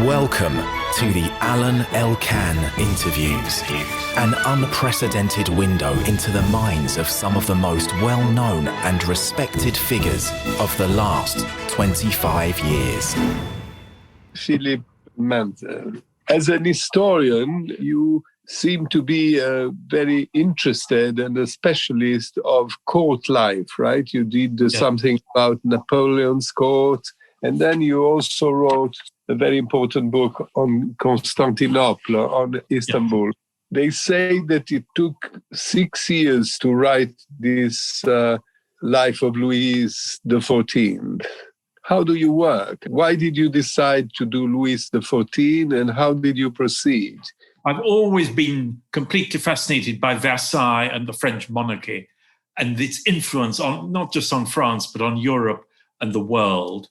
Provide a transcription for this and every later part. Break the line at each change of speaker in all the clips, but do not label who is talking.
Welcome to the Alain Elkann interviews, an unprecedented window into the minds of some of the most well-known and respected figures of the last 25 years.
Philip Mansel, as an historian, you seem to be very interested and a specialist of court life, right? You did something about Napoleon's court, and then you also wrote a very important book on Constantinople, on Istanbul. Yeah. They say that it took 6 years to write this Life of Louis XIV. How do you work? Why did you decide to do Louis XIV, and how did you proceed?
I've always been completely fascinated by Versailles and the French monarchy and its influence on not just on France, but on Europe and the world.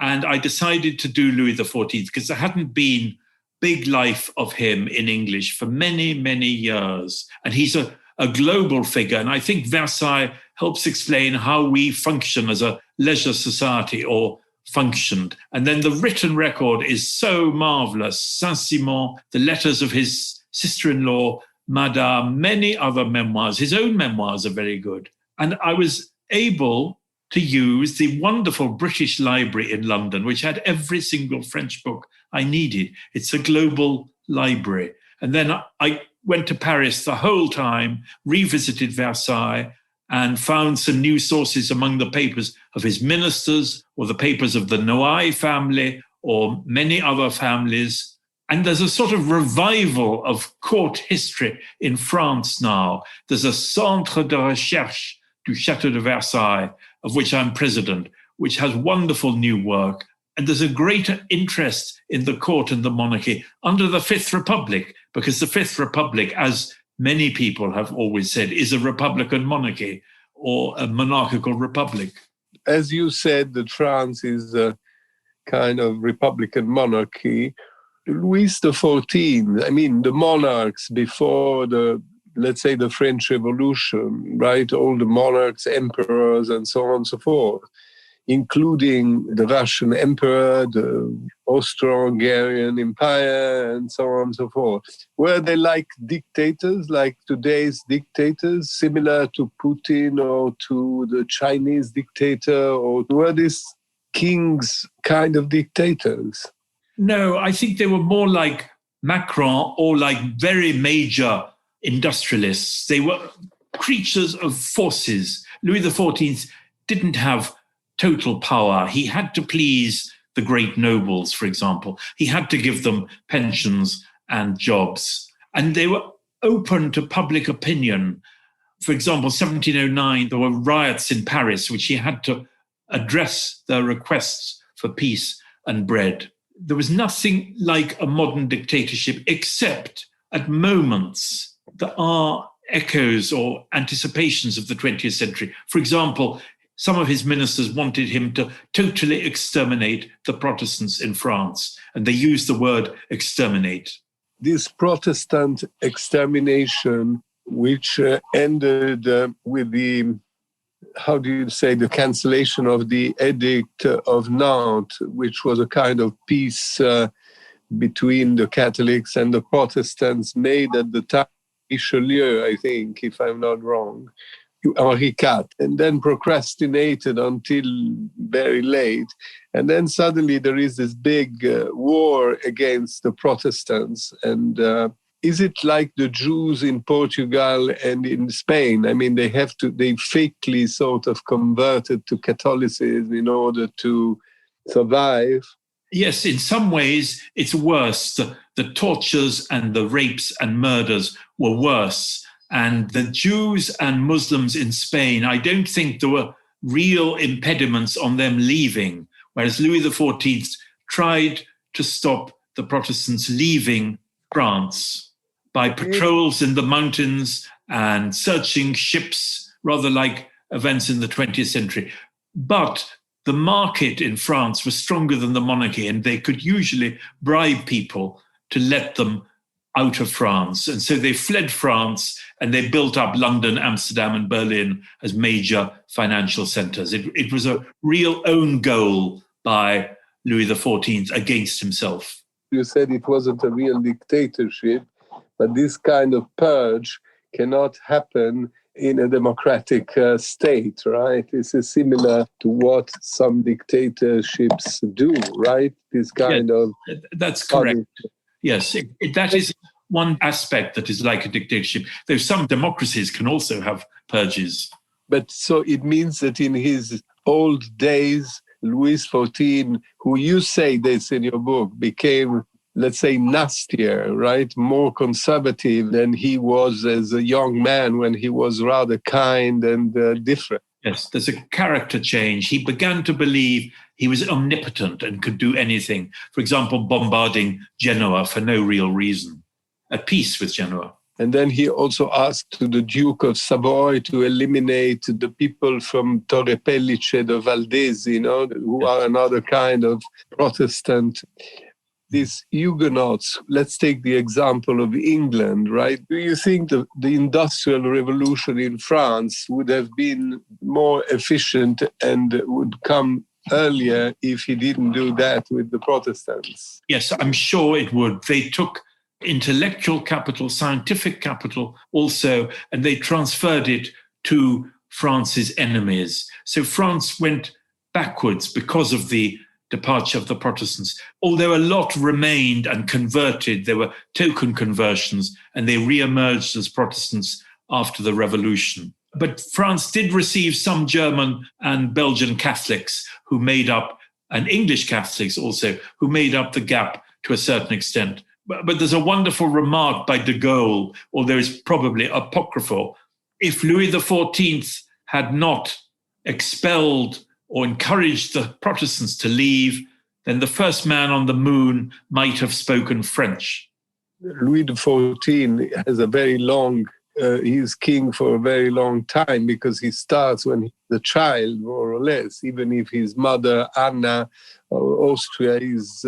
And I decided to do Louis XIV because there hadn't been big life of him in English for many, many years. And he's a global figure. And I think Versailles helps explain how we function as a leisure society, or functioned. And then the written record is so marvelous. Saint-Simon, the letters of his sister-in-law, Madame, many other memoirs. His own memoirs are very good. And I was able to use the wonderful British Library in London, which had every single French book I needed. It's a global library. And then I went to Paris the whole time, revisited Versailles, and found some new sources among the papers of his ministers, or the papers of the Noailles family, or many other families. And there's a sort of revival of court history in France now. There's a Centre de Recherche du Château de Versailles, of which I'm president, which has wonderful new work. And there's a greater interest in the court and the monarchy under the Fifth Republic, because the Fifth Republic, as many people have always said, is a republican monarchy or a monarchical republic.
As you said, that France is a kind of republican monarchy. Louis XIV, I mean, the monarchs before let's say the French Revolution, right? All the monarchs, emperors, and so on and so forth, including the Russian emperor, the Austro-Hungarian Empire, and so on and so forth. Were they like dictators, like today's dictators, similar to Putin or to the Chinese dictator, or were these kings kind of dictators?
No, I think they were more like Macron, or like very major industrialists. They were creatures of forces. Louis XIV didn't have total power. He had to please the great nobles, for example. He had to give them pensions and jobs. And they were open to public opinion. For example, 1709, there were riots in Paris, which he had to address their requests for peace and bread. There was nothing like a modern dictatorship, except at moments there are echoes or anticipations of the 20th century. For example, some of his ministers wanted him to totally exterminate the Protestants in France, and they used the word exterminate.
This Protestant extermination, which ended with the the cancellation of the Edict of Nantes, which was a kind of peace between the Catholics and the Protestants, made at the time Richelieu, I think, if I'm not wrong, Henri IV, and then procrastinated until very late. And then suddenly there is this big war against the Protestants. And is it like the Jews in Portugal and in Spain? I mean, they fakely sort of converted to Catholicism in order to survive.
Yes, in some ways it's worse. The tortures and the rapes and murders were worse. And the Jews and Muslims in Spain, I don't think there were real impediments on them leaving, whereas Louis XIV tried to stop the Protestants leaving France by patrols in the mountains and searching ships, rather like events in the 20th century. But the market in France was stronger than the monarchy, and they could usually bribe people to let them out of France. And so they fled France, and they built up London, Amsterdam, and Berlin as major financial centers. It was a real own goal by Louis XIV against himself.
You said it wasn't a real dictatorship, but this kind of purge cannot happen in a democratic state, right? This is similar to what some dictatorships do, right? This kind of...
That's correct. Yes, that is one aspect that is like a dictatorship, though some democracies can also have purges.
But so it means that in his old days, Louis XIV, who you say this in your book, became, let's say, nastier, right? More conservative than he was as a young man when he was rather kind and different.
Yes, there's a character change. He began to believe he was omnipotent and could do anything. For example, bombarding Genoa for no real reason, at peace with Genoa.
And then he also asked the Duke of Savoy to eliminate the people from Torre Pellice de Valdesi, who are another kind of Protestant. These Huguenots, let's take the example of England, right? Do you think the Industrial Revolution in France would have been more efficient and would come earlier if he didn't do that with the Protestants?
Yes, I'm sure it would. They took intellectual capital, scientific capital also, and they transferred it to France's enemies. So France went backwards because of the departure of the Protestants. Although a lot remained and converted, there were token conversions, and they re-emerged as Protestants after the Revolution. But France did receive some German and Belgian Catholics who made up, and English Catholics also, who made up the gap to a certain extent. But there's a wonderful remark by de Gaulle, although it's probably apocryphal. If Louis XIV had not expelled or encouraged the Protestants to leave, then the first man on the moon might have spoken French.
Louis XIV has a very long, he's king for a very long time because he starts when he's a child, more or less, even if his mother, Anna of Austria, is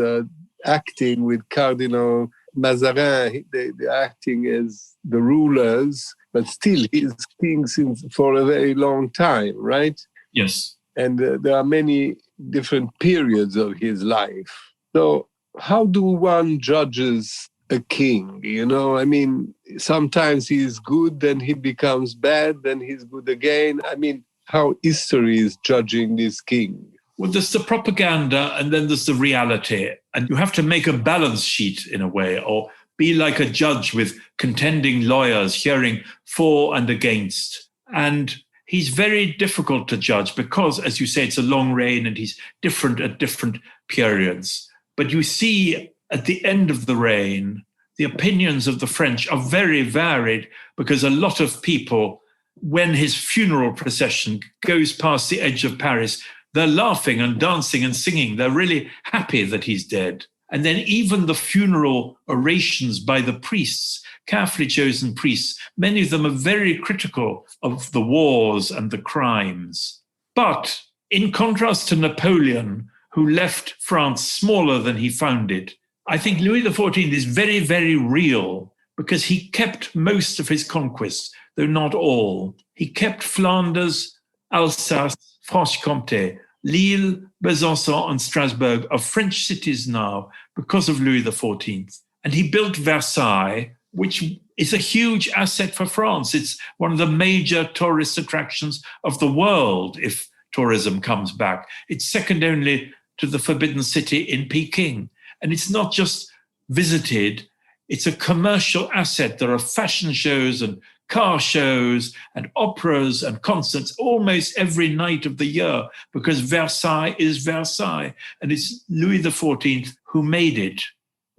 acting with Cardinal Mazarin. They're acting as the rulers, but still he's king for a very long time, right?
Yes.
And there are many different periods of his life. So how do one judges a king? I mean, sometimes he's good, then he becomes bad, then he's good again. I mean, how history is judging this king?
Well, there's the propaganda and then there's the reality. And you have to make a balance sheet in a way, or be like a judge with contending lawyers hearing for and against. And he's very difficult to judge because, as you say, it's a long reign and he's different at different periods. But you see at the end of the reign, the opinions of the French are very varied because a lot of people, when his funeral procession goes past the edge of Paris, they're laughing and dancing and singing. They're really happy that he's dead. And then even the funeral orations by the priests, carefully chosen priests, many of them are very critical of the wars and the crimes. But in contrast to Napoleon, who left France smaller than he found it, I think Louis XIV is very, very real because he kept most of his conquests, though not all. He kept Flanders, Alsace, Franche-Comté, Lille, Besançon, and Strasbourg are French cities now because of Louis XIV. And he built Versailles, which is a huge asset for France. It's one of the major tourist attractions of the world if tourism comes back. It's second only to the Forbidden City in Peking. And it's not just visited, it's a commercial asset. There are fashion shows and car shows and operas and concerts almost every night of the year because Versailles is Versailles. And it's Louis XIV who made it.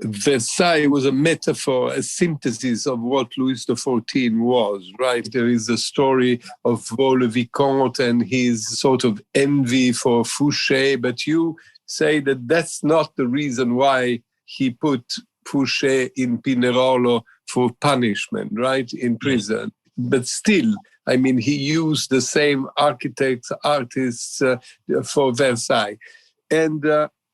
Versailles was a metaphor, a synthesis of what Louis XIV was, right? There is a story of Vaux le Vicomte and his sort of envy for Fouché, but you say that that's not the reason why he put Fouché in Pinerolo for punishment, right, in prison. But still, I mean, he used the same architects, artists for Versailles. And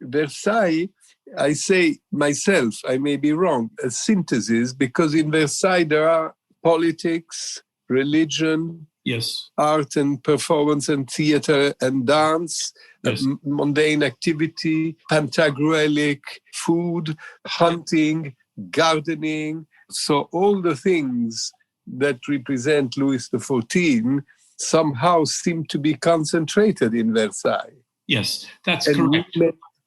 Versailles, I say myself, I may be wrong, a synthesis, because in Versailles there are politics, religion,
yes,
art and performance and theater and dance,
yes,
mundane activity, Pantagruelic, food, hunting, gardening. So all the things that represent Louis XIV somehow seem to be concentrated in Versailles.
Yes, that's correct.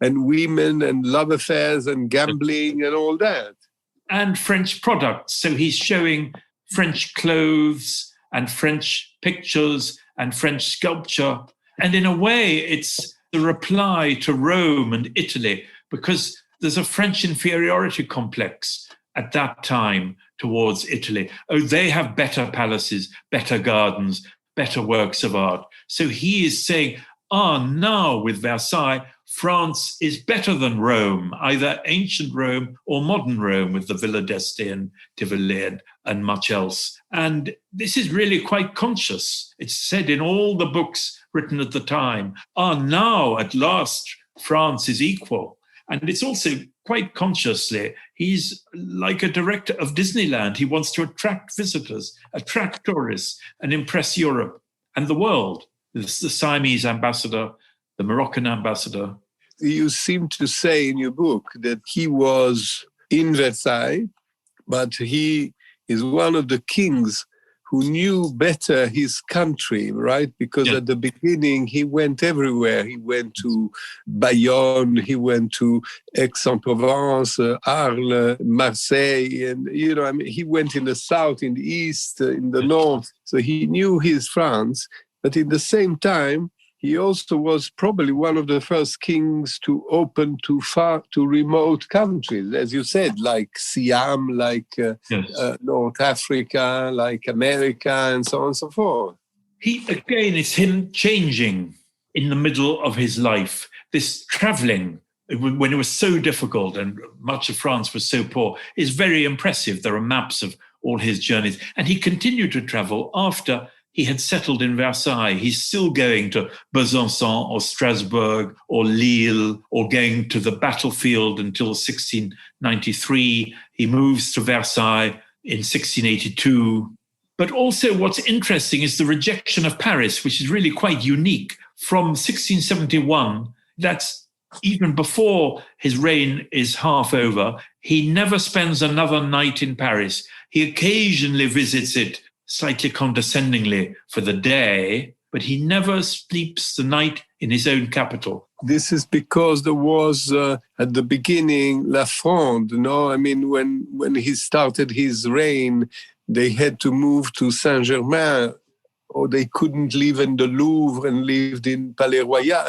Women and love affairs and gambling and all that.
And French products. So he's showing French clothes and French pictures and French sculpture. And in a way, it's the reply to Rome and Italy, because there's a French inferiority complex at that time towards Italy. Oh, they have better palaces, better gardens, better works of art. So he is saying, now with Versailles, France is better than Rome, either ancient Rome or modern Rome with the Villa d'Este and Tivoli and much else. And this is really quite conscious. It's said in all the books written at the time, now at last France is equal. And it's also quite consciously, he's like a director of Disneyland. He wants to attract visitors, attract tourists, and impress Europe and the world. This is the Siamese ambassador, the Moroccan ambassador.
You seem to say in your book that he was in Versailles, but he is one of the kings who knew better his country, right? Because at the beginning, he went everywhere. He went to Bayonne, he went to Aix-en-Provence, Arles, Marseille, and, he went in the south, in the east, in the north. So he knew his France, but at the same time, he also was probably one of the first kings to open to remote countries, as you said, like Siam, like North Africa, like America, and so on and so forth.
It's him changing in the middle of his life. This traveling, when it was so difficult and much of France was so poor, is very impressive. There are maps of all his journeys. And he continued to travel after he had settled in Versailles. He's still going to Besançon or Strasbourg or Lille or going to the battlefield until 1693. He moves to Versailles in 1682. But also what's interesting is the rejection of Paris, which is really quite unique. From 1671, that's even before his reign is half over, he never spends another night in Paris. He occasionally visits it slightly condescendingly for the day, but he never sleeps the night in his own capital.
This is because there was, at the beginning, La Fronde, when he started his reign, they had to move to Saint-Germain, or they couldn't live in the Louvre and lived in Palais Royal.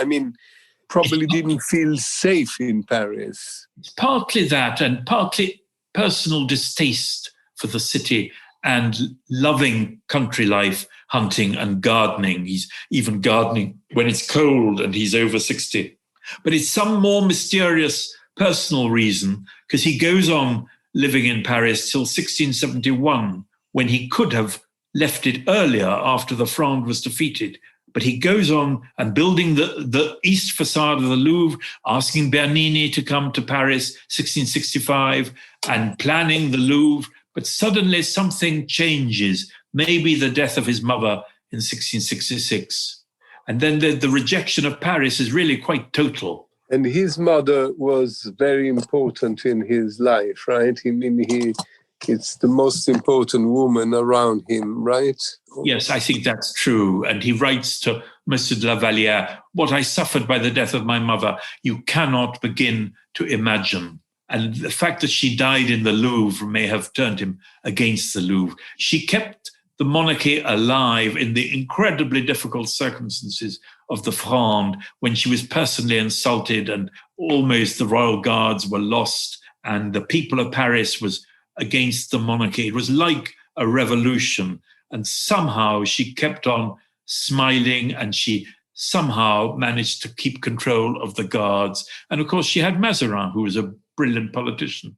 Probably didn't feel safe in Paris.
It's partly that, and partly personal distaste for the city and loving country life, hunting and gardening. He's even gardening when it's cold and he's over 60. But it's some more mysterious personal reason, because he goes on living in Paris till 1671, when he could have left it earlier after the Fronde was defeated. But he goes on and building the east facade of the Louvre, asking Bernini to come to Paris, 1665, and planning the Louvre. But suddenly something changes, maybe the death of his mother in 1666. And then the rejection of Paris is really quite total.
And his mother was very important in his life, right? It's the most important woman around him, right?
Yes, I think that's true. And he writes to Monsieur de la Vallière, "What I suffered by the death of my mother, you cannot begin to imagine." And the fact that she died in the Louvre may have turned him against the Louvre. She kept the monarchy alive in the incredibly difficult circumstances of the Fronde, when she was personally insulted and almost the royal guards were lost and the people of Paris was against the monarchy. It was like a revolution. And somehow she kept on smiling, and she somehow managed to keep control of the guards. And of course, she had Mazarin, who was a brilliant politician.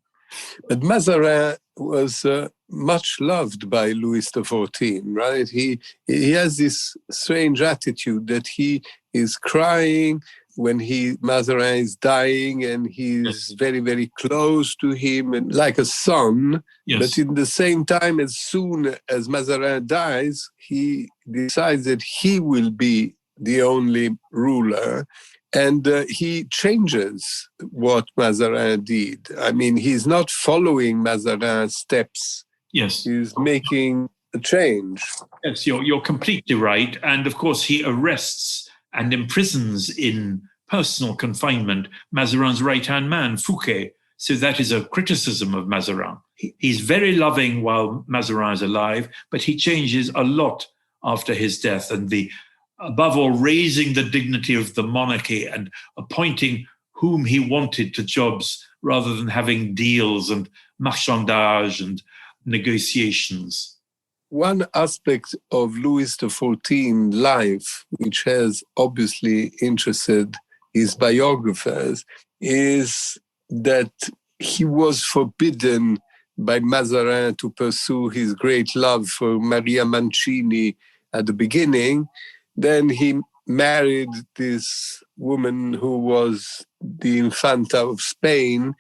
But Mazarin was much loved by Louis XIV, right? He has this strange attitude that he is crying when Mazarin is dying, and he's very, very close to him, and like a son.
Yes.
But in the same time, as soon as Mazarin dies, he decides that he will be the only ruler. And he changes what Mazarin did. I mean, he's not following Mazarin's steps.
Yes.
He's making a change.
Yes, you're completely right. And of course, he arrests and imprisons in personal confinement Mazarin's right-hand man, Fouquet. So that is a criticism of Mazarin. He's very loving while Mazarin is alive, but he changes a lot after his death. And above all, raising the dignity of the monarchy and appointing whom he wanted to jobs rather than having deals and marchandage and negotiations.
One aspect of Louis XIV life, which has obviously interested his biographers, is that he was forbidden by Mazarin to pursue his great love for Maria Mancini at the beginning. Then he married this woman who was the Infanta of Spain,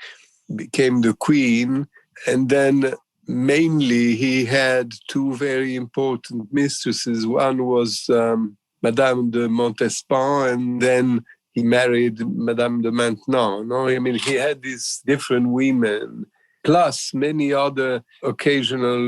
became the queen, and then mainly he had two very important mistresses. One was Madame de Montespan, and then he married Madame de Maintenon. No? I mean, he had these different women, plus many other occasional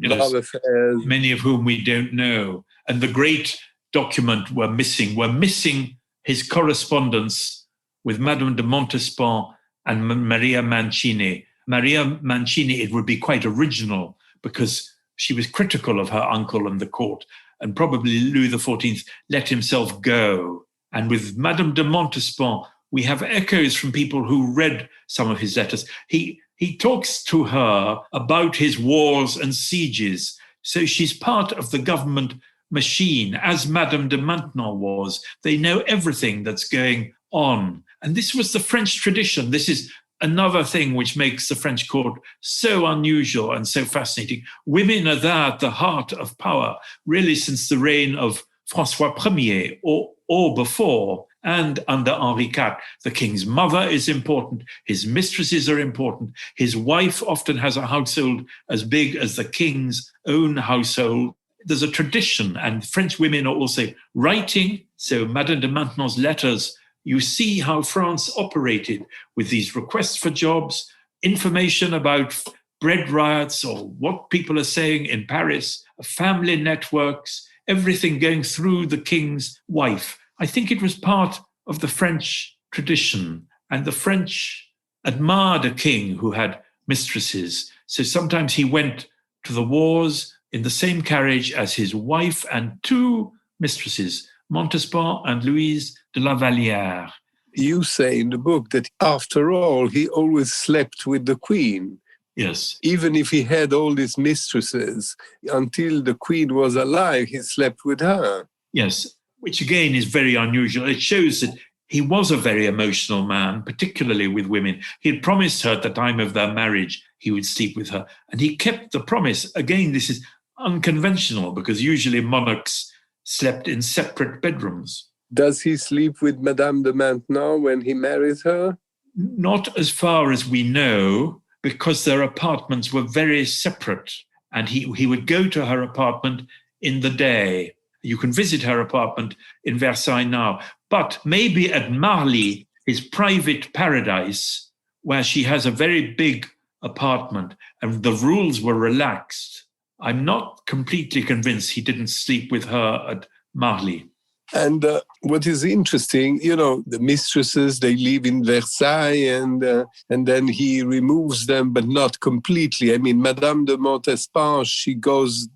love affairs.
Many of whom we don't know. And the great document we're missing his correspondence with Madame de Montespan and Maria Mancini. Maria Mancini, it would be quite original because she was critical of her uncle and the court, and probably Louis XIV let himself go. And with Madame de Montespan, we have echoes from people who read some of his letters. He talks to her about his wars and sieges. So she's part of the government machine, as Madame de Maintenon was. They know everything that's going on. And this was the French tradition. This is another thing which makes the French court so unusual and so fascinating. Women are there at the heart of power, really since the reign of François Ier or before, and under Henri IV. The king's mother is important, his mistresses are important, his wife often has a household as big as the king's own household. There's a tradition, and French women are also writing. So Madame de Maintenon's letters, you see how France operated with these requests for jobs, information about bread riots or what people are saying in Paris, family networks, everything going through the king's wife. I think it was part of the French tradition, and the French admired a king who had mistresses. So sometimes he went to the wars in the same carriage as his wife and two mistresses, Montespan and Louise de la Vallière.
You say in the book that after all, he always slept with the queen.
Yes.
Even if he had all these mistresses, until the queen was alive, he slept with her.
Yes, which again is very unusual. It shows that he was a very emotional man, particularly with women. He had promised her at the time of their marriage he would sleep with her, and he kept the promise. Again, this is unconventional because usually monarchs slept in separate bedrooms.
Does he sleep with Madame de Maintenon when he marries her?
Not as far as we know, because their apartments were very separate, and he would go to her apartment in the day. You can visit her apartment in Versailles now, but maybe at Marly, his private paradise, where she has a very big apartment and the rules were relaxed. I'm not completely convinced he didn't sleep with her at Marly.
And what is interesting, the mistresses, they live in Versailles and then he removes them, but not completely. I mean, Madame de Montespan, she goes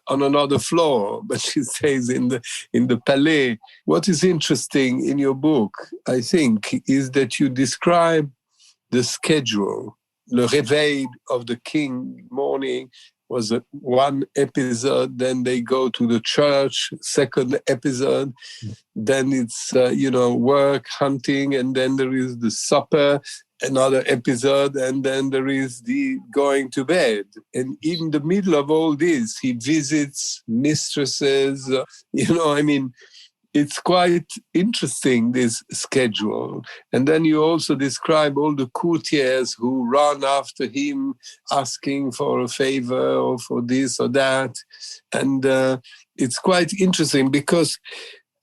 on another floor, but she stays in the Palais. What is interesting in your book, I think, is that you describe the schedule, le réveil of the king morning, was one episode, then they go to the church, second episode, then it's, work, hunting, and then there is the supper, another episode, and then there is the going to bed. And in the middle of all this, he visits mistresses, it's quite interesting, this schedule. And then you also describe all the courtiers who run after him, asking for a favor or for this or that. And it's quite interesting because,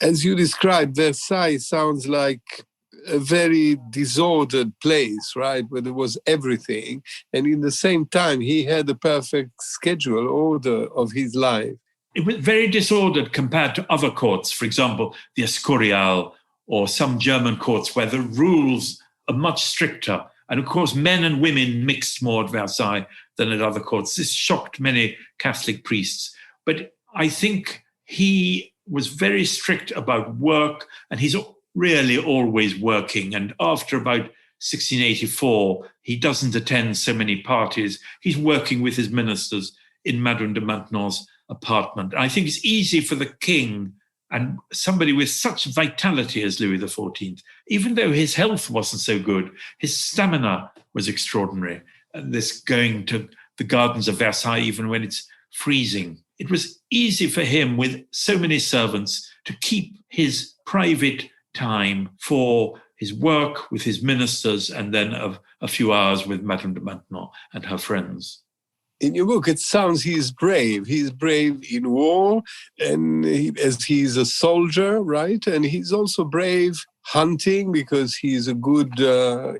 as you described, Versailles sounds like a very disordered place, right, where there was everything. And in the same time, he had a perfect schedule, order of his life.
It was very disordered compared to other courts, for example, the Escurial or some German courts where the rules are much stricter. And of course, men and women mixed more at Versailles than at other courts. This shocked many Catholic priests. But I think he was very strict about work, and he's really always working. And after about 1684, he doesn't attend so many parties. He's working with his ministers in Madame de Maintenon's apartment. I think it's easy for the king and somebody with such vitality as Louis XIV, even though his health wasn't so good, his stamina was extraordinary. And this going to the gardens of Versailles, even when it's freezing. It was easy for him, with so many servants, to keep his private time for his work with his ministers and then a few hours with Madame de Maintenon and her friends.
In your book, it sounds he's brave. He's brave in war, and as he's a soldier, right? And he's also brave hunting because he's a good,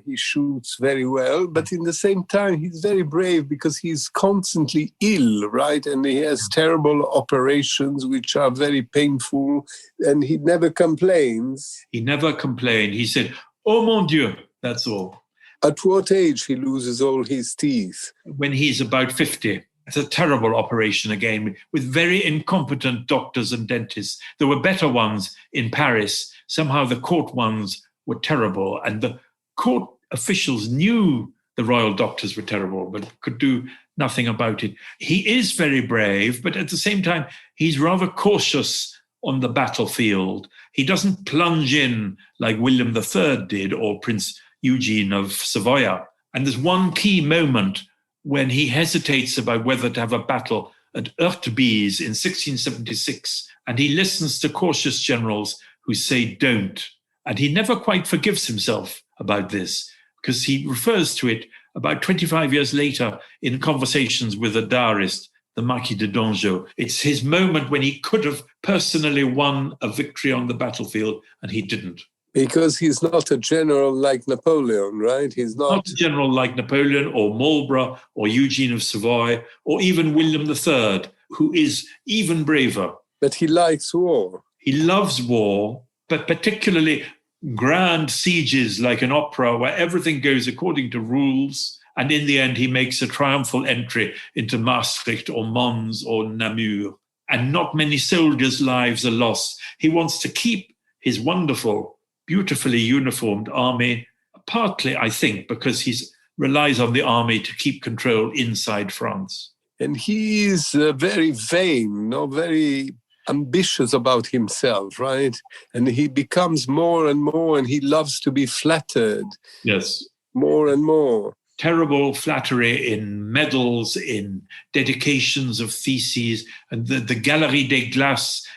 he shoots very well. But in the same time, he's very brave because he's constantly ill, right? And he has terrible operations which are very painful, and he never complains.
He never complained. He said, "Oh mon Dieu," that's all.
At what age he loses all his teeth?
When he's about 50. It's a terrible operation again, with very incompetent doctors and dentists. There were better ones in Paris. Somehow the court ones were terrible, and the court officials knew the royal doctors were terrible, but could do nothing about it. He is very brave, but at the same time, he's rather cautious on the battlefield. He doesn't plunge in like William III did, or Prince Eugene of Savoy. And there's one key moment when he hesitates about whether to have a battle at Heurtebise in 1676, and he listens to cautious generals who say don't. And he never quite forgives himself about this, because he refers to it about 25 years later in conversations with a diarist, the Marquis de Dangeau. It's his moment when he could have personally won a victory on the battlefield, and he didn't.
Because he's not a general like Napoleon, right? He's not
a general like Napoleon or Marlborough or Eugene of Savoy or even William III, who is even braver.
But he likes war.
He loves war, but particularly grand sieges like an opera where everything goes according to rules. And in the end, he makes a triumphal entry into Maastricht or Mons or Namur. And not many soldiers' lives are lost. He wants to keep his wonderful, beautifully uniformed army, partly, I think, because he relies on the army to keep control inside France.
And he is very vain, very ambitious about himself, right? And he becomes more and more, and he loves to be flattered.
Yes.
More and more.
Terrible flattery in medals, in dedications of theses, and the Galerie des Glaces.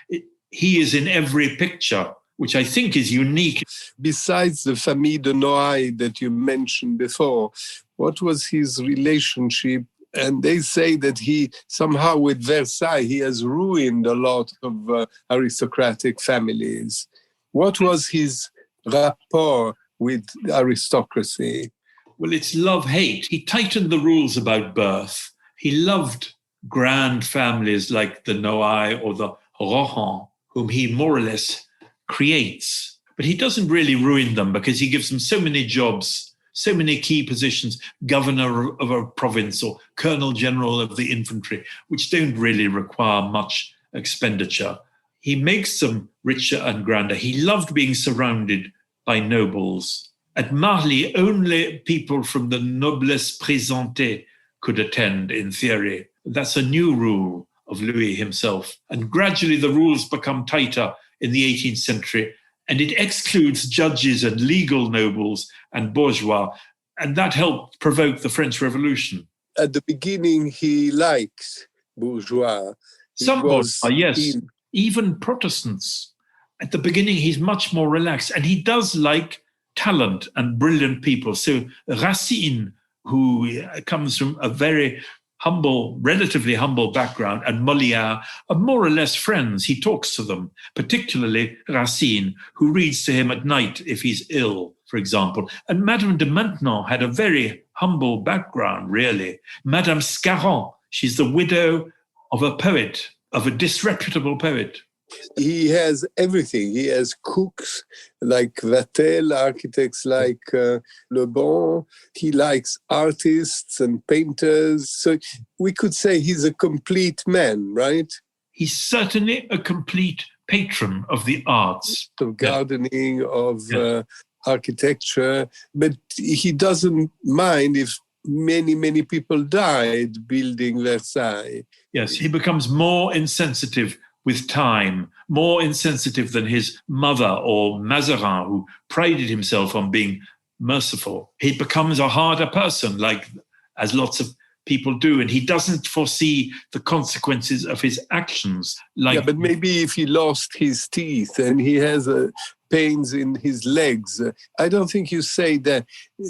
He is in every picture, which I think is unique.
Besides the Famille de Noailles that you mentioned before, what was his relationship? And they say that he somehow with Versailles, he has ruined a lot of aristocratic families. What was his rapport with aristocracy?
Well, it's love-hate. He tightened the rules about birth. He loved grand families like the Noailles or the Rohan, whom he more or less creates, but he doesn't really ruin them because he gives them so many jobs, so many key positions, governor of a province or colonel general of the infantry, which don't really require much expenditure. He makes them richer and grander. He loved being surrounded by nobles. At Marly, only people from the noblesse présentée could attend, in theory. That's a new rule of Louis himself. And gradually the rules become tighter in the 18th century, and it excludes judges and legal nobles and bourgeois, and that helped provoke the French Revolution.
At the beginning, he liked bourgeois.
Some bourgeois, yes, even Protestants. At the beginning, he's much more relaxed, and he does like talent and brilliant people. So Racine, who comes from a very humble, relatively humble background, and Molière are more or less friends. He talks to them, particularly Racine, who reads to him at night if he's ill, for example. And Madame de Maintenon had a very humble background, really. Madame Scarron, she's the widow of a poet, of a disreputable poet.
He has everything. He has cooks like Vatel, architects like Le Bon. He likes artists and painters. So we could say he's a complete man, right?
He's certainly a complete patron of the arts.
Of gardening, of architecture. But he doesn't mind if many people died building Versailles.
Yes, he becomes more insensitive with time, more insensitive than his mother or Mazarin, who prided himself on being merciful. He becomes a harder person, like as lots of people do, and he doesn't foresee the consequences of his actions.
But maybe if he lost his teeth and he has pains in his legs, I don't think you say that.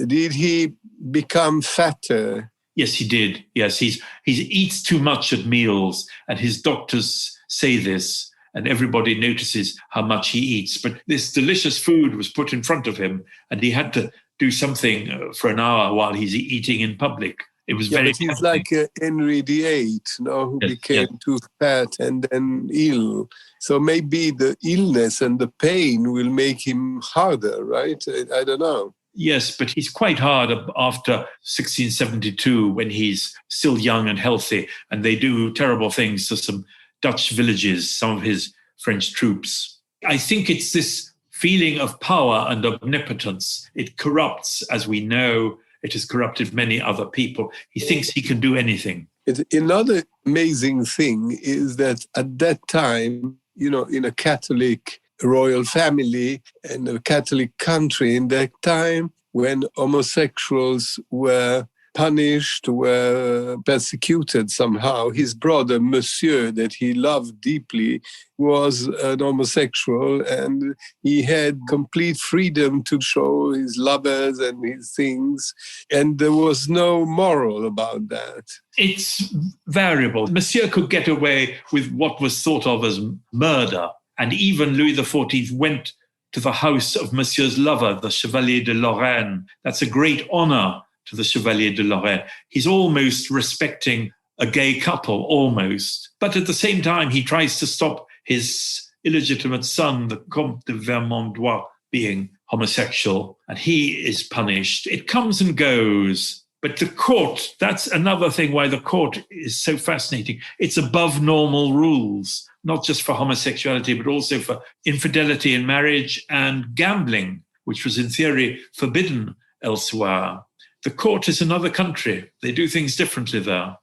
Did he become fatter?
Yes, he did. Yes, he eats too much at meals, and his doctors say this, and everybody notices how much he eats. But this delicious food was put in front of him, and he had to do something for an hour while he's eating in public. It was very.
But he's like Henry VIII, who became too fat and then ill. So maybe the illness and the pain will make him harder, right? I don't know.
Yes, but he's quite hard after 1672 when he's still young and healthy, and they do terrible things to some Dutch villages, some of his French troops. I think it's this feeling of power and omnipotence. It corrupts, as we know. It has corrupted many other people. He thinks he can do anything.
Another amazing thing is that at that time, in a Catholic royal family and a Catholic country in that time, when homosexuals were punished, were persecuted somehow, his brother, Monsieur, that he loved deeply, was an homosexual, and he had complete freedom to show his lovers and his things, and there was no moral about that.
It's variable. Monsieur could get away with what was thought of as murder, and even Louis XIV went to the house of Monsieur's lover, the Chevalier de Lorraine. That's a great honor to the Chevalier de Lorraine. He's almost respecting a gay couple, almost. But at the same time, he tries to stop his illegitimate son, the Comte de Vermandois, being homosexual, and he is punished. It comes and goes. But the court, that's another thing why the court is so fascinating. It's above normal rules, not just for homosexuality, but also for infidelity in marriage and gambling, which was in theory forbidden elsewhere. The court is another country. They do things differently there.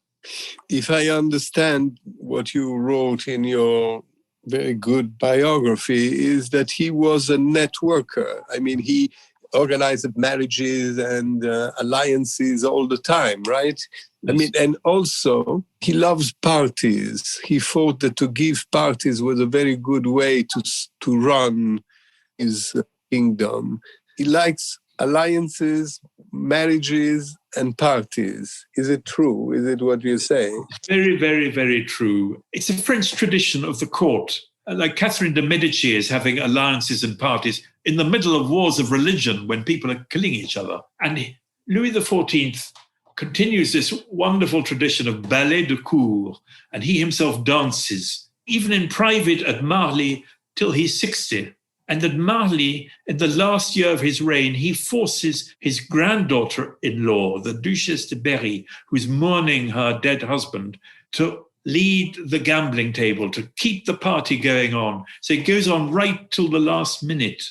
If I understand what you wrote in your very good biography, is that he was a networker. I mean, he organized marriages and alliances all the time, right? Yes. I mean, and also he loves parties. He thought that to give parties was a very good way to run his kingdom. He likes alliances, marriages, and parties. Is it true? Is it what you say?
Very, very, very true. It's a French tradition of the court. Like Catherine de Medici is having alliances and parties in the middle of wars of religion when people are killing each other. And Louis XIV continues this wonderful tradition of ballet de cour, and he himself dances, even in private at Marly till he's 60. And at Marly, in the last year of his reign, he forces his granddaughter-in-law, the Duchesse de Berry, who's mourning her dead husband, to lead the gambling table, to keep the party going on. So it goes on right till the last minute.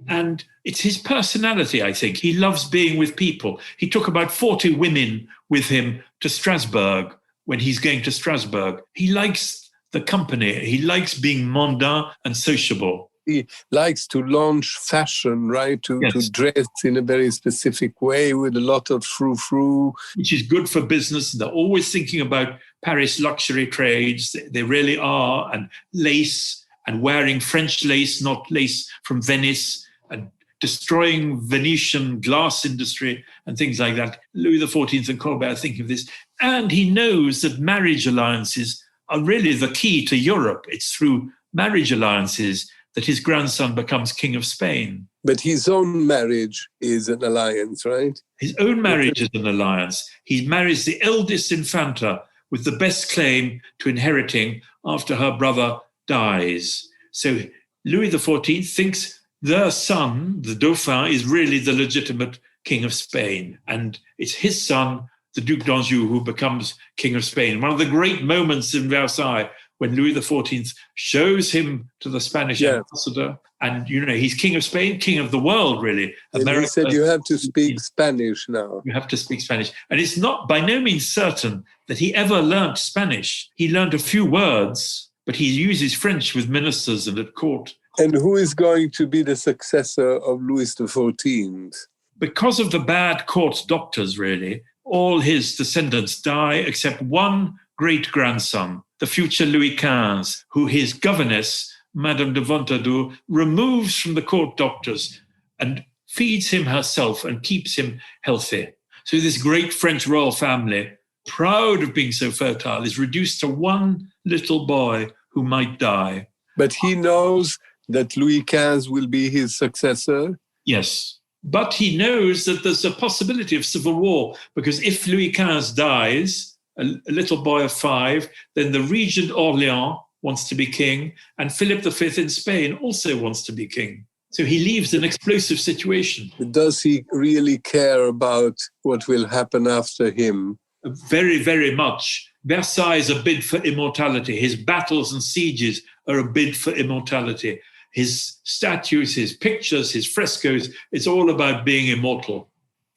And it's his personality, I think. He loves being with people. He took about 40 women with him to Strasbourg when he's going to Strasbourg. He likes the company. He likes being mondain and sociable.
He likes to launch fashion, right? To dress in a very specific way with a lot of frou-frou.
Which is good for business. They're always thinking about Paris luxury trades. They really are. And lace, and wearing French lace, not lace from Venice, and destroying Venetian glass industry and things like that. Louis XIV and Colbert think of this. And he knows that marriage alliances are really the key to Europe. It's through marriage alliances that his grandson becomes King of Spain.
But his own marriage is an alliance, right?
His own marriage is an alliance. He marries the eldest Infanta with the best claim to inheriting after her brother dies. So Louis XIV thinks their son, the Dauphin, is really the legitimate King of Spain. And it's his son, the Duc d'Anjou, who becomes King of Spain. One of the great moments in Versailles when Louis XIV shows him to the Spanish ambassador. And, you know, he's King of Spain, King of the world, really.
And America, he said, you have to speak Spanish now.
You have to speak Spanish. And it's not by no means certain that he ever learnt Spanish. He learned a few words, but he uses French with ministers and at court.
And who is going to be the successor of Louis XIV?
Because of the bad court doctors, really, all his descendants die except one great-grandson, the future Louis XV, who his governess, Madame de Ventadour, removes from the court doctors and feeds him herself and keeps him healthy. So this great French royal family, proud of being so fertile, is reduced to one little boy who might die.
But he knows that Louis XV will be his successor?
Yes. But he knows that there's a possibility of civil war, because if Louis XV dies, a little boy of 5, then the regent Orléans wants to be king, and Philip V in Spain also wants to be king. So he leaves an explosive situation.
Does he really care about what will happen after him?
Very, very much. Versailles is a bid for immortality. His battles and sieges are a bid for immortality. His statues, his pictures, his frescoes, it's all about being immortal.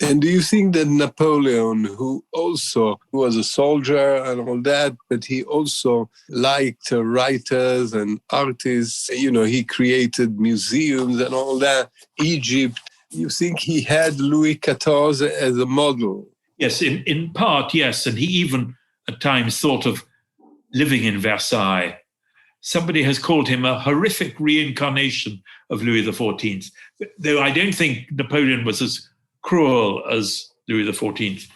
And do you think that Napoleon, who also was a soldier and all that, but he also liked writers and artists, you know, he created museums and all that, Egypt, you think he had Louis XIV as a model?
Yes, in part, yes. And he even at times thought of living in Versailles. Somebody has called him a horrific reincarnation of Louis XIV, though I don't think Napoleon was as cruel as Louis XIV.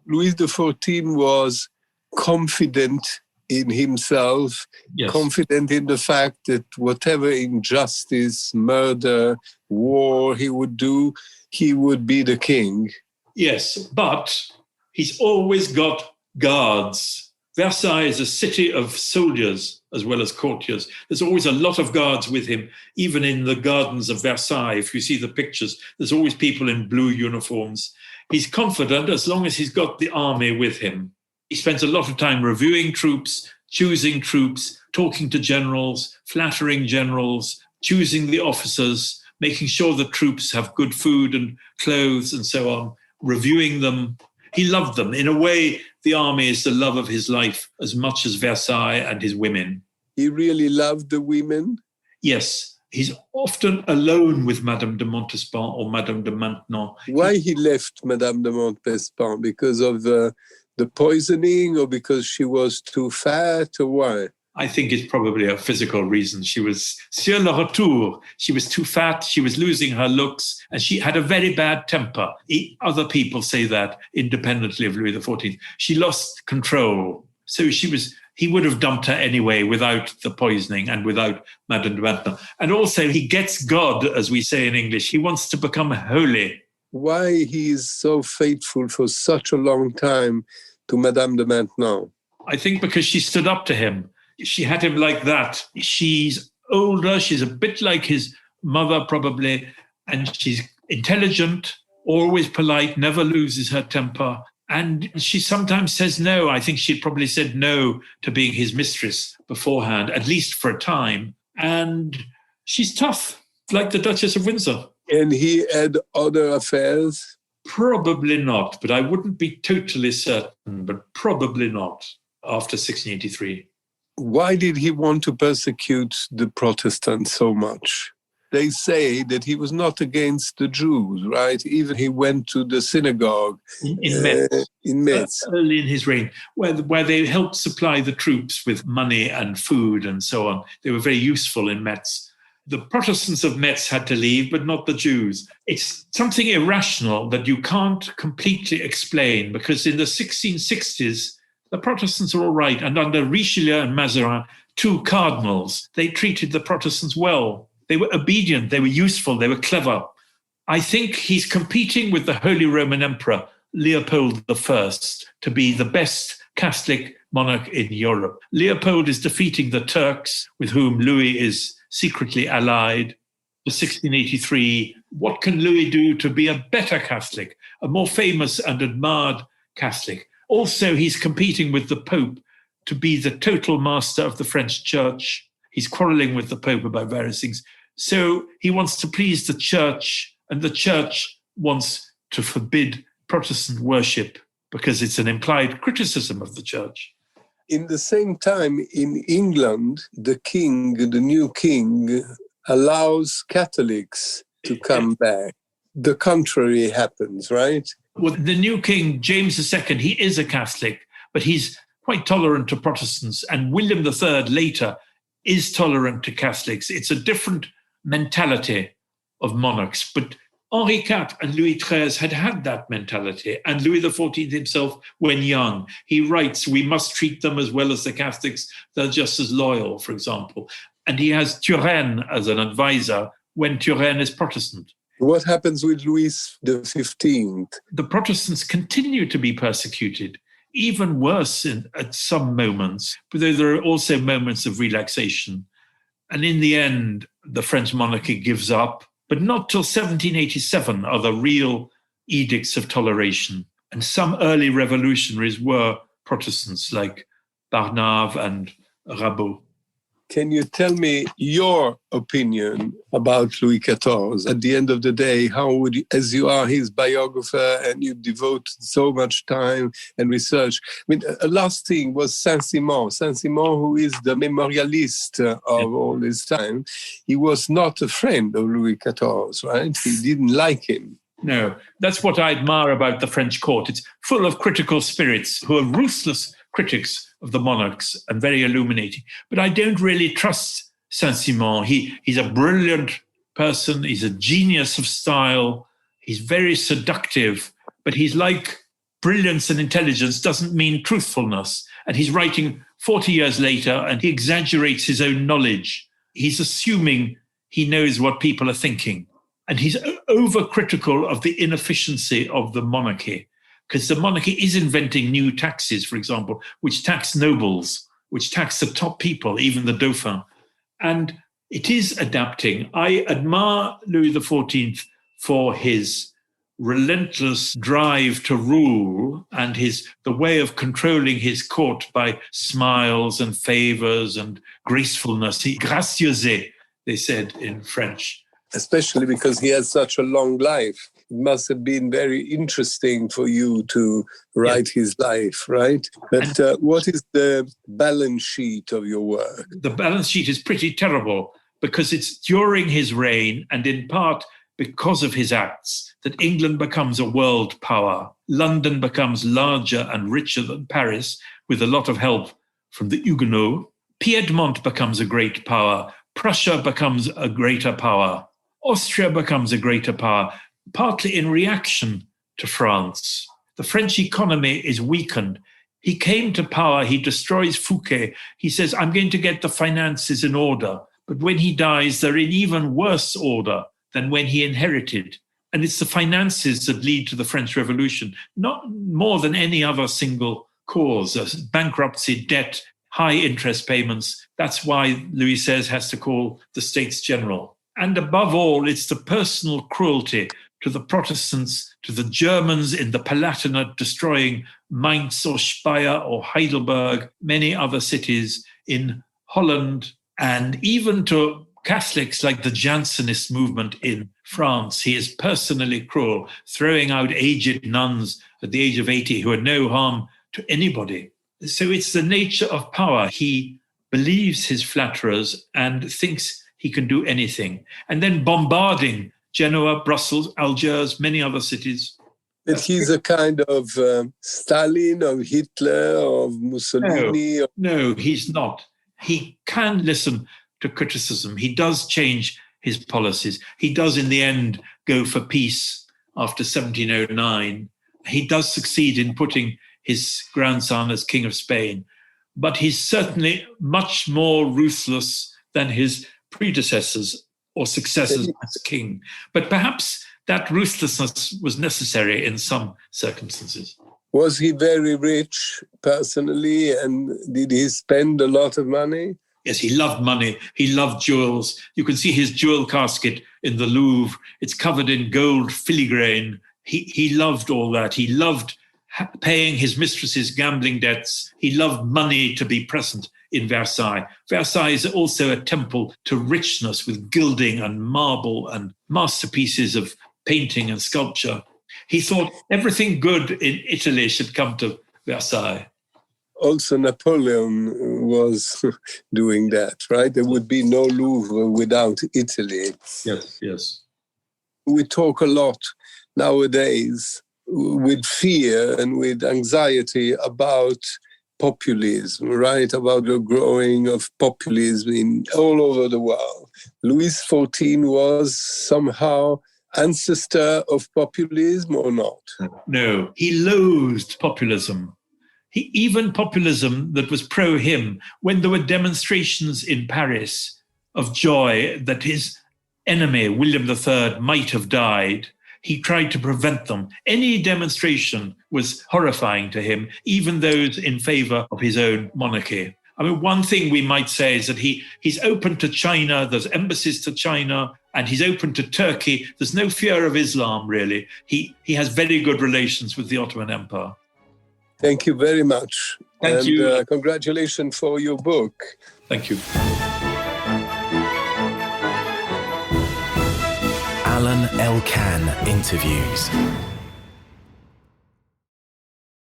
Louis XIV was confident in himself,
yes.
Confident in the fact that whatever injustice, murder, war he would do, he would be the king.
Yes, but he's always got guards. Versailles is a city of soldiers as well as courtiers. There's always a lot of guards with him, even in the gardens of Versailles. If you see the pictures, there's always people in blue uniforms. He's confident as long as he's got the army with him. He spends a lot of time reviewing troops, choosing troops, talking to generals, flattering generals, choosing the officers, making sure the troops have good food and clothes and so on, reviewing them. He loved them. In a way, the army is the love of his life as much as Versailles and his women.
He really loved the women?
Yes. He's often alone with Madame de Montespan or Madame de Maintenon.
Why he left Madame de Montespan? Because of the poisoning, or because she was too fat, or why?
I think it's probably a physical reason. She was sur le retour. She was too fat. She was losing her looks, and she had a very bad temper. Other people say that independently of Louis XIV. She lost control. So he would have dumped her anyway without the poisoning and without Madame de Maintenon. And also he gets God, as we say in English. He wants to become holy.
Why he is so faithful for such a long time to Madame de Maintenon?
I think because she stood up to him. She had him like that. She's older. She's a bit like his mother, probably. And she's intelligent, always polite, never loses her temper. And she sometimes says no. I think she probably said no to being his mistress beforehand, at least for a time. And she's tough, like the Duchess of Windsor.
And he had other affairs?
Probably not, but I wouldn't be totally certain, but probably not after 1683.
Why did he want to persecute the Protestants so much? They say that he was not against the Jews, right? Even he went to the synagogue
in Metz.
In Metz.
Early in his reign, where they helped supply the troops with money and food and so on. They were very useful in Metz. The Protestants of Metz had to leave, but not the Jews. It's something irrational that you can't completely explain, because in the 1660s, the Protestants are all right. And under Richelieu and Mazarin, two cardinals, they treated the Protestants well. They were obedient, they were useful, they were clever. I think he's competing with the Holy Roman Emperor, Leopold I, to be the best Catholic monarch in Europe. Leopold is defeating the Turks, with whom Louis is secretly allied. In 1683, what can Louis do to be a better Catholic, a more famous and admired Catholic? Also, he's competing with the Pope to be the total master of the French Church. He's quarreling with the Pope about various things. So he wants to please the Church, and the Church wants to forbid Protestant worship because it's an implied criticism of the Church.
In the same time, in England, the king, the new king, allows Catholics to come back. The contrary happens, right?
Well, the new king, James II, he is a Catholic, but he's quite tolerant to Protestants. And William III later is tolerant to Catholics. It's a different mentality of monarchs. But Henri IV and Louis XIII had that mentality. And Louis XIV himself, when young, he writes, we must treat them as well as the Catholics. They're just as loyal, for example. And he has Turenne as an advisor when Turenne is Protestant.
What happens with Louis XV?
The Protestants continue to be persecuted, even worse at some moments, but there are also moments of relaxation. And in the end, the French monarchy gives up, but not till 1787 are the real edicts of toleration. And some early revolutionaries were Protestants like Barnave and Rabot.
Can you tell me your opinion about Louis XIV? At the end of the day, how would you, as you are his biographer and you devote so much time and research? I mean, a last thing was Saint-Simon. Saint-Simon, who is the memorialist of all this time, he was not a friend of Louis XIV, right? He didn't like him.
No, that's what I admire about the French court. It's full of critical spirits who are ruthless critics of the monarchs and very illuminating. But I don't really trust Saint-Simon. He's a brilliant person. He's a genius of style. He's very seductive. But he's like brilliance and intelligence doesn't mean truthfulness. And he's writing 40 years later and he exaggerates his own knowledge. He's assuming he knows what people are thinking. And he's overcritical of the inefficiency of the monarchy, because the monarchy is inventing new taxes, for example, which tax nobles, which tax the top people, even the Dauphin. And it is adapting. I admire Louis XIV for his relentless drive to rule and the way of controlling his court by smiles and favors and gracefulness. He gracieuseté, they said in French.
Especially because he has such a long life. It must have been very interesting for you to write his life, right? But what is the balance sheet of your work?
The balance sheet is pretty terrible because it's during his reign and in part because of his acts that England becomes a world power. London becomes larger and richer than Paris with a lot of help from the Huguenots. Piedmont becomes a great power. Prussia becomes a greater power. Austria becomes a greater power, partly in reaction to France. The French economy is weakened. He came to power, he destroys Fouquet. He says, I'm going to get the finances in order. But when he dies, they're in even worse order than when he inherited. And it's the finances that lead to the French Revolution, not more than any other single cause. Bankruptcy, debt, high interest payments. That's why Louis XVI has to call the States General. And above all, it's the personal cruelty to the Protestants, to the Germans in the Palatinate, destroying Mainz or Speyer or Heidelberg, many other cities in Holland, and even to Catholics like the Jansenist movement in France. He is personally cruel, throwing out aged nuns at the age of 80 who had no harm to anybody. So it's the nature of power. He believes his flatterers and thinks he can do anything. And then bombarding Genoa, Brussels, Algiers, many other cities.
But he's a kind of Stalin, of Hitler, of Mussolini.
No, he's not. He can listen. to criticism. He does change his policies. He does, in the end, go for peace after 1709. He does succeed in putting his grandson as King of Spain, but he's certainly much more ruthless than his predecessors or successors as king. But perhaps that ruthlessness was necessary in some circumstances.
Was he very rich personally, and did he spend a lot of money?
Yes, he loved money. He loved jewels. You can see his jewel casket in the Louvre. It's covered in gold filigrane. He loved all that. He loved paying his mistresses' gambling debts. He loved money to be present in Versailles. Versailles is also a temple to richness with gilding and marble and masterpieces of painting and sculpture. He thought everything good in Italy should come to Versailles.
Also, Napoleon was doing that, right? There would be no Louvre without Italy.
Yes, yes.
We talk a lot nowadays with fear and with anxiety about populism, right? About the growing of populism all over the world. Louis XIV was somehow ancestor of populism or not?
No, he loathed populism. Even populism that was pro-him, when there were demonstrations in Paris of joy that his enemy, William III, might have died, he tried to prevent them. Any demonstration was horrifying to him, even those in favor of his own monarchy. I mean, one thing we might say is that he's open to China, there's embassies to China, and he's open to Turkey. There's no fear of Islam, really. He has very good relations with the Ottoman Empire.
Thank you very much.
Thank you.
Congratulations for your book.
Thank you.
Alain Elkann interviews.